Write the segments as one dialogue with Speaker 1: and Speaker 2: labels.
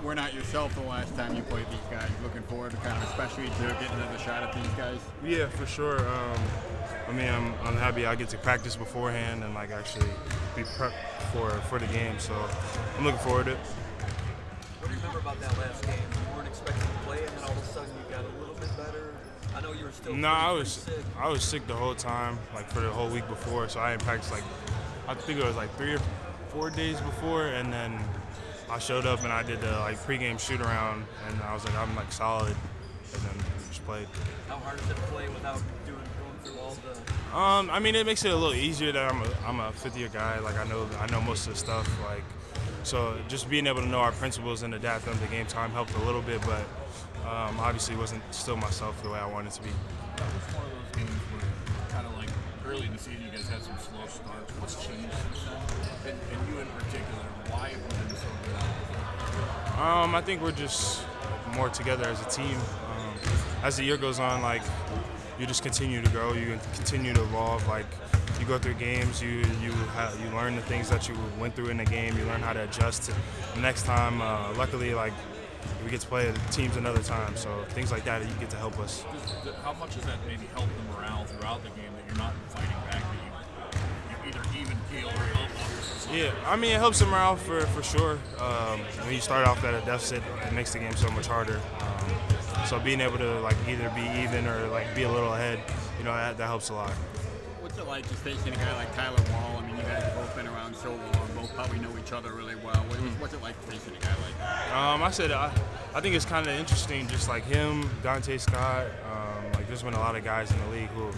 Speaker 1: were not yourself the last time you played these guys. Looking forward to kind of especially to getting another shot at these guys.
Speaker 2: Yeah, for sure. I mean, I'm happy I get to practice beforehand and like actually be prepped for the game. So I'm looking forward to it.
Speaker 3: What do you remember about that last game? You weren't expecting to play, and then all of a sudden you got a little bit better. I know you were still.
Speaker 2: No,
Speaker 3: sick.
Speaker 2: I was sick the whole time, like for the whole week before. So I didn't practice like I think it was like 3 or 4 days before, and then I showed up and I did the like pregame shoot around, and I was like I'm like solid, and then just played.
Speaker 3: How hard is it to play without going through all the?
Speaker 2: I mean, it makes it a little easier that I'm a fifth-year guy. Like I know most of the stuff. Like so, just being able to know our principles and adapt them to game time helped a little bit, but obviously wasn't still myself the way I wanted to be.
Speaker 4: That was one of those games where kind of like early in the season you guys had some slow starts. What's changed since then? And you in particular, why have you been so good?
Speaker 2: I think we're just more together as a team. As the year goes on, like you just continue to grow, you continue to evolve. Like you go through games, you learn the things that you went through in the game. You learn how to adjust to the next time. Luckily, like we get to play teams another time, so things like that you get to help us.
Speaker 4: How much does that maybe help the morale throughout the game that you're not fighting back, that you either even keel or help others?
Speaker 2: Yeah, I mean it helps the morale for sure. When you start off at a deficit, it makes the game so much harder. So being able to like either be even or like be a little ahead, you know, that helps a lot.
Speaker 1: What's it like just facing a guy like Tyler Wall? I mean, you guys have both been around so long, both probably know each other really well. What's it like facing a guy like that?
Speaker 2: I think it's kind of interesting, just like him, Dante Scott. Like there's been a lot of guys in the league who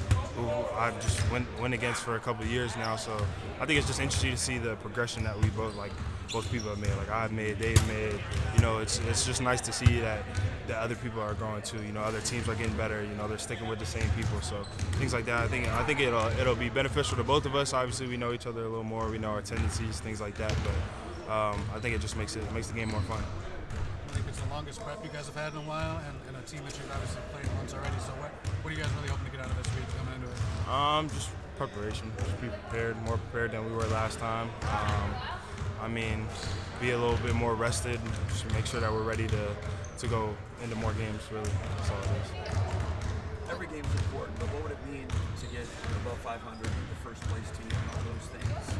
Speaker 2: I've just went against for a couple of years now. So I think it's just interesting to see the progression that we both people have made. Like I've made, they've made. You know, it's just nice to see that other people are growing too. You know, other teams are getting better. You know, they're sticking with the same people. So things like that. I think it'll be beneficial to both of us. Obviously, we know each other a little more. We know our tendencies, things like that. But I think it just makes the game more fun.
Speaker 5: I think it's the longest prep you guys have had in a while, and a team that you've obviously played once already. So what are you guys really hoping to get out of this week coming into it?
Speaker 2: Just preparation. Just be prepared, more prepared than we were last time. I mean, be a little bit more rested. Just make sure that we're ready to go into more games. Really, that's all it is.
Speaker 3: Every game is important, but what would it mean to get above 500, the first place team, and all those things?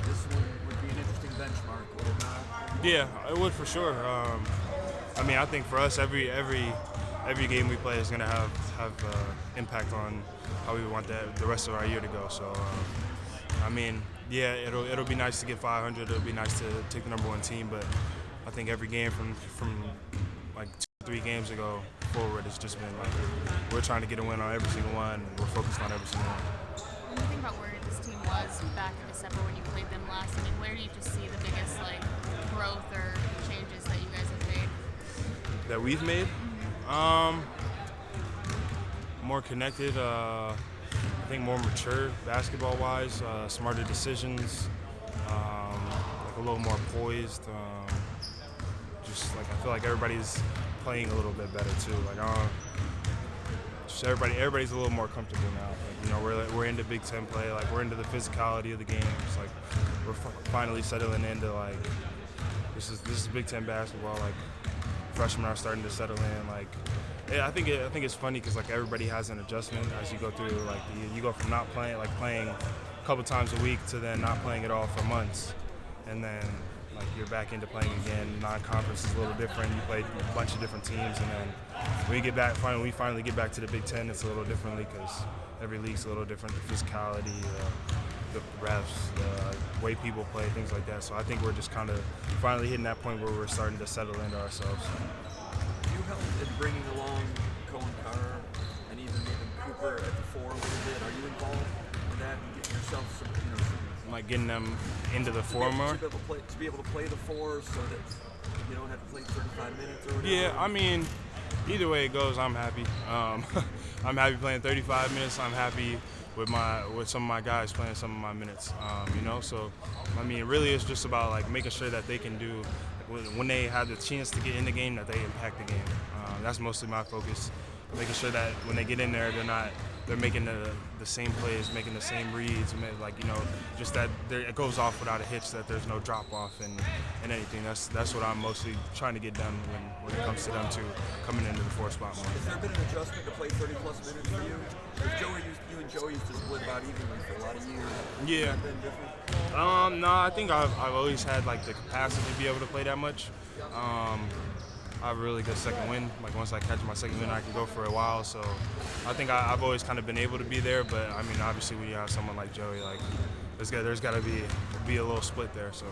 Speaker 3: This one would be an interesting benchmark, would it not?
Speaker 2: Yeah, it would for sure. I mean, I think for us, every game we play is going to have impact on how we want the rest of our year to go. So, I mean, yeah, it'll be nice to get 500. It'll be nice to take the #1 team, but I think every game from like 2-3 games ago forward, it's just been like we're trying to get a win on every single one, and we're focused on every single one.
Speaker 6: When you think about where this team was back in December when you played them last, I mean, where do you just see the biggest like growth or changes that you guys have made?
Speaker 2: That we've made? More connected, I think more mature basketball-wise, smarter decisions, like a little more poised. Just like I feel like everybody's playing a little bit better too. Like just everybody's a little more comfortable now. Like, you know, we're into Big Ten play. Like we're into the physicality of the game. It's like we're finally settling into like this is Big Ten basketball. Like freshmen are starting to settle in. Like yeah, I think it's funny because like everybody has an adjustment as you go through. Like you go from not playing a couple times a week to then not playing at all for months, and then like you're back into playing again. Non-conference is a little different. You play a bunch of different teams, and then when we finally get back to the Big Ten, it's a little differently because every league's a little different. The physicality, the refs, the way people play, things like that. So I think we're just kind of finally hitting that point where we're starting to settle into ourselves.
Speaker 3: You helped in bringing along Cohen Carr and even Cooper at the 4 a little bit. Are you involved in that and getting yourself some,
Speaker 2: like getting them into the 4 more?
Speaker 3: To be able to play the 4 so that you don't have to play 35 minutes or whatever?
Speaker 2: Yeah, I mean, either way it goes, I'm happy. I'm happy playing 35 minutes. I'm happy with some of my guys playing some of my minutes. You know, so I mean, really, it's just about like making sure that they can do when they have the chance to get in the game, that they impact the game. That's mostly my focus. Making sure that when they get in there, they're not they're making the same plays, making the same reads, like, you know, just that it goes off without a hitch, that there's no drop off and anything. That's what I'm mostly trying to get done when it comes to them two coming into the 4 spot more.
Speaker 3: Has there been an adjustment to play 30-plus minutes for you? Because you and Joey used to split about evenly for a lot of years.
Speaker 2: Yeah.
Speaker 3: Has that been different?
Speaker 2: No, I think I've always had like the capacity to be able to play that much. I have a really good second wind. Like once I catch my second wind, I can go for a while. So I think I've always kind of been able to be there. But I mean, obviously, when you have someone like Joey, like there's got to be a little split there. So.